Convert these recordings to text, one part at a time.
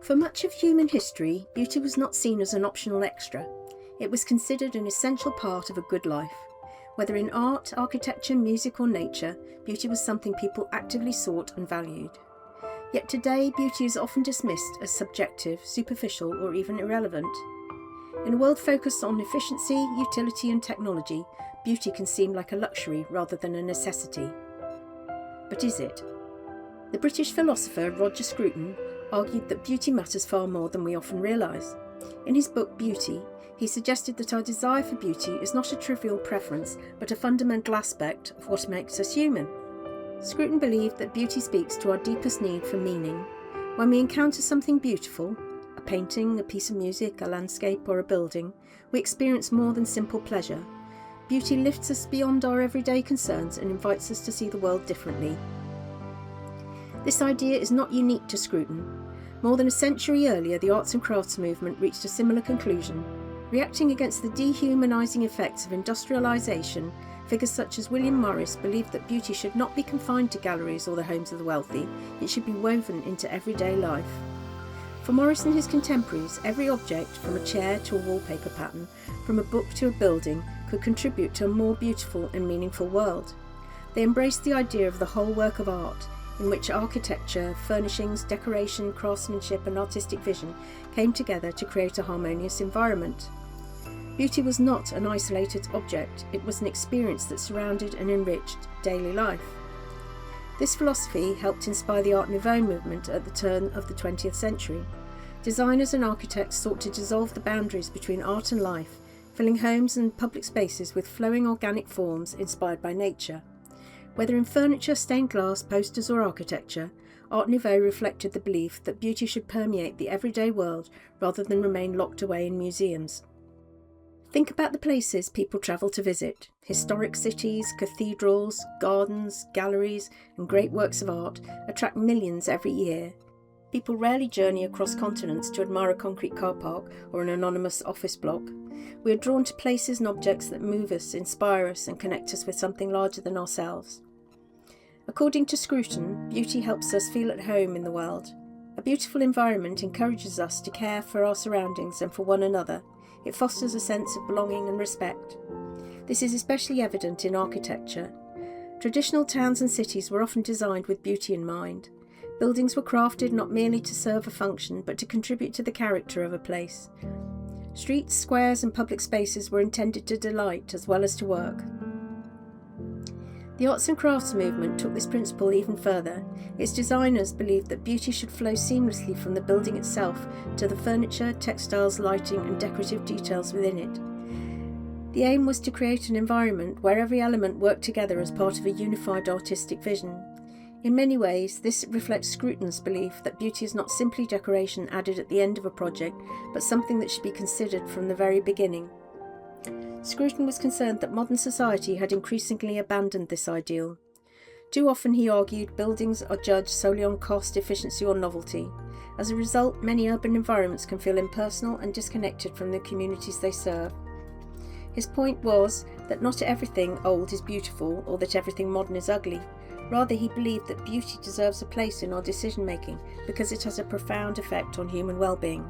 For much of human history, beauty was not seen as an optional extra. It was considered an essential part of a good life. Whether in art, architecture, music or nature, beauty was something people actively sought and valued. Yet today, beauty is often dismissed as subjective, superficial or even irrelevant. In a world focused on efficiency, utility and technology, beauty can seem like a luxury rather than a necessity. But is it? The British philosopher Roger Scruton argued that beauty matters far more than we often realise. In his book Beauty, he suggested that our desire for beauty is not a trivial preference, but a fundamental aspect of what makes us human. Scruton believed that beauty speaks to our deepest need for meaning. When we encounter something beautiful, a painting, a piece of music, a landscape or a building, we experience more than simple pleasure. Beauty lifts us beyond our everyday concerns and invites us to see the world differently. This idea is not unique to Scruton. More than a century earlier, the arts and crafts movement reached a similar conclusion. Reacting against the dehumanising effects of industrialisation, figures such as William Morris believed that beauty should not be confined to galleries or the homes of the wealthy, it should be woven into everyday life. For Morris and his contemporaries, every object, from a chair to a wallpaper pattern, from a book to a building, could contribute to a more beautiful and meaningful world. They embraced the idea of the whole work of art, in which architecture, furnishings, decoration, craftsmanship and artistic vision came together to create a harmonious environment. Beauty was not an isolated object, it was an experience that surrounded and enriched daily life. This philosophy helped inspire the Art Nouveau movement at the turn of the 20th century. Designers and architects sought to dissolve the boundaries between art and life, filling homes and public spaces with flowing organic forms inspired by nature. Whether in furniture, stained glass, posters or architecture, Art Nouveau reflected the belief that beauty should permeate the everyday world rather than remain locked away in museums. Think about the places people travel to visit. Historic cities, cathedrals, gardens, galleries and great works of art attract millions every year. People rarely journey across continents to admire a concrete car park or an anonymous office block. We are drawn to places and objects that move us, inspire us and connect us with something larger than ourselves. According to Scruton, beauty helps us feel at home in the world. A beautiful environment encourages us to care for our surroundings and for one another. It fosters a sense of belonging and respect. This is especially evident in architecture. Traditional towns and cities were often designed with beauty in mind. Buildings were crafted not merely to serve a function, but to contribute to the character of a place. Streets, squares and public spaces were intended to delight as well as to work. The arts and crafts movement took this principle even further. Its designers believed that beauty should flow seamlessly from the building itself to the furniture, textiles, lighting and decorative details within it. The aim was to create an environment where every element worked together as part of a unified artistic vision. In many ways, this reflects Scruton's belief that beauty is not simply decoration added at the end of a project, but something that should be considered from the very beginning. Scruton was concerned that modern society had increasingly abandoned this ideal. Too often, he argued, buildings are judged solely on cost, efficiency or novelty. As a result, many urban environments can feel impersonal and disconnected from the communities they serve. His point was that not everything old is beautiful or that everything modern is ugly. Rather, he believed that beauty deserves a place in our decision-making because it has a profound effect on human well-being.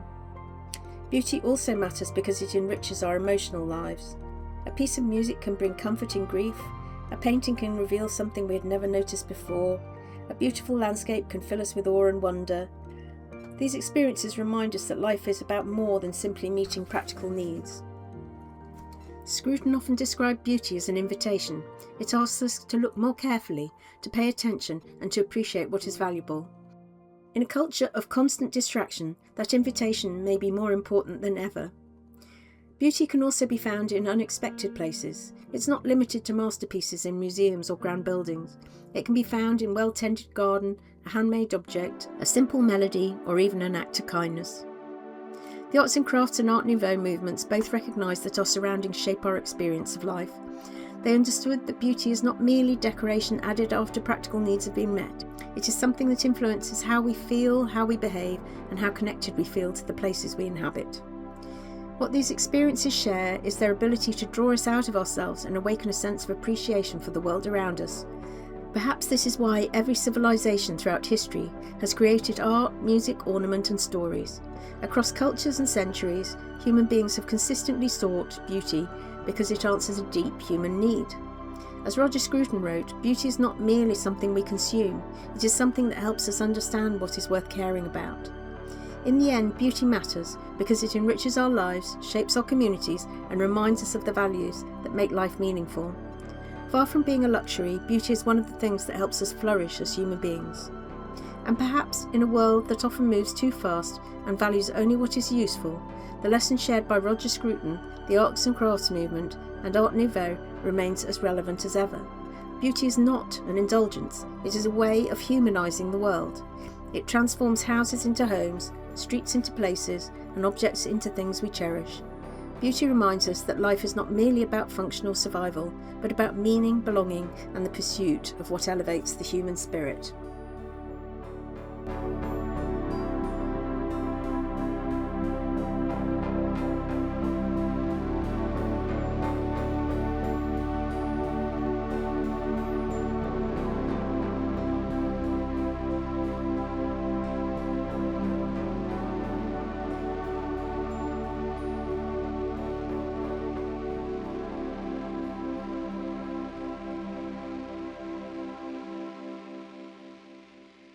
Beauty also matters because it enriches our emotional lives. A piece of music can bring comfort in grief. A painting can reveal something we had never noticed before. A beautiful landscape can fill us with awe and wonder. These experiences remind us that life is about more than simply meeting practical needs. Scruton often described beauty as an invitation. It asks us to look more carefully, to pay attention and to appreciate what is valuable. In a culture of constant distraction, that invitation may be more important than ever. Beauty can also be found in unexpected places. It's not limited to masterpieces in museums or grand buildings. It can be found in a well-tended garden, a handmade object, a simple melody, or even an act of kindness. The arts and crafts and Art Nouveau movements both recognise that our surroundings shape our experience of life. They understood that beauty is not merely decoration added after practical needs have been met. It is something that influences how we feel, how we behave, and how connected we feel to the places we inhabit. What these experiences share is their ability to draw us out of ourselves and awaken a sense of appreciation for the world around us. Perhaps this is why every civilization throughout history has created art, music, ornament and stories. Across cultures and centuries, human beings have consistently sought beauty because it answers a deep human need. As Roger Scruton wrote, beauty is not merely something we consume, it is something that helps us understand what is worth caring about. In the end, beauty matters because it enriches our lives, shapes our communities and reminds us of the values that make life meaningful. Far from being a luxury, beauty is one of the things that helps us flourish as human beings. And perhaps, in a world that often moves too fast and values only what is useful, the lesson shared by Roger Scruton, the arts and crafts movement, and Art Nouveau remains as relevant as ever. Beauty is not an indulgence, it is a way of humanising the world. It transforms houses into homes, streets into places, and objects into things we cherish. Beauty reminds us that life is not merely about functional survival, but about meaning, belonging, and the pursuit of what elevates the human spirit.